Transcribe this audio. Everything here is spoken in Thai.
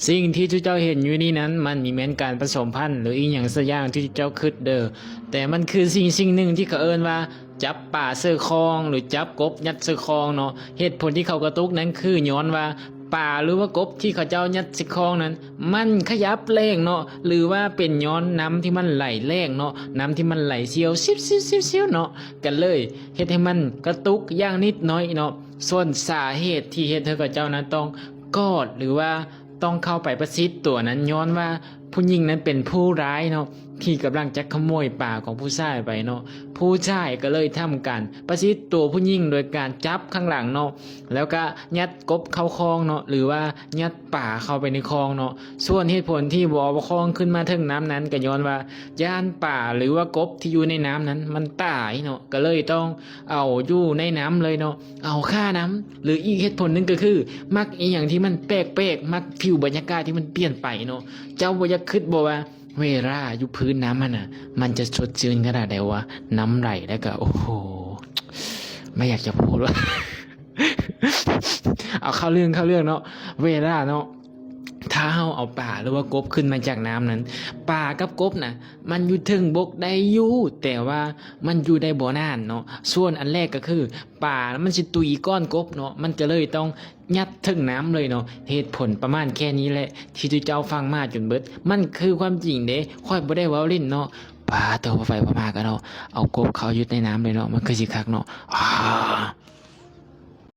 สิ่งที่เจ้าเห็นอยู่นี่นั้นมันมีแม้นการผสมพันธุ์หรืออีหยังสักอย่างที่เจ้าคิดเด้อแต่มันคือสิ่งหนึ่งที่เขาเอิ้นว่าจับป่าเสือคองหรือจับกบยัดเสือคองเนาะเหตุผลที่เขากระตุกนั้นคือย้อนว่าป่าหรือว่ากบที่เขาเจ้ายัดเสือคองนั้นมันขยับแรงเนาะหรือว่าเป็นย้อนน้ำที่มันไหลแรงเนาะน้ำที่มันไหลเชี่ยวซิวเนาะกันเลยเฮ็ดให้มันกระตุกอย่างนิดน้อยเนาะส่วนสาเหตุที่เฮ็ดให้เขาเจ้านั้นต้องกอดหรือว่าต้องเข้าไปประชิดตัวนั้นย้อนว่าผู้หญิงนั้นเป็นผู้ร้ายเนาะที่กำลังจะขโมยป่าของผู้ชายไปเนาะผู้ชายก็เลยทำการประชิดตัวผู้หญิงโดยการจับข้างหลังเนาะแล้วก็ยัดกบเข้าคลองเนาะหรือว่ายัดป่าเข้าไปในคลองเนาะส่วนเหตุผลที่บ่เอาคลองขึ้นมาถึงน้ำนั้นก็ย้อนว่าย่านป่าหรือว่ากบที่อยู่ในน้ำนั้นมันตายเนาะก็เลยต้องเอาอยู่ในน้ำเลยเนาะเอาฆ่าน้ำหรืออีกเหตุผลหนึงก็คือมักอีหยังที่มันแปลกๆมักผิวบรรยากาศที่มันเปลี่ยนไปเนาะเจ้าบ่อยากคิดบ่ว่าเวลาอยู่พื้นน้ำมันจะสดชื่นขนาดใดวะน้ำไหลแล้วก็โอ้โหไม่อยากจะพูดว่า เอาเข้าเรื่องเนาะเวลาเนาะถ้าเฮาเอาป่าหรือว่ากบขึ้นมาจากน้ำนั้นป่ากับกบน่ะมันอยู่ถึงบกได้อยู่แต่ว่ามันอยู่ได้บ่นานเนาะส่วนอันแรกก็คือป่ามันสิตุยก้อนกบเนาะมันก็เลยต้องยัดถึงน้ำเลยเนาะเหตุผลประมาณแค่นี้แหละที่เจ้าฟังมาจนเบิดมันคือความจริงเด้ค่อยบ่ได้เว้าเล่นเนาะป่าตัวไปประมาณกันเนาะเอากบเขายึดในน้ำเลยเนาะมันคือสิคักเนาะ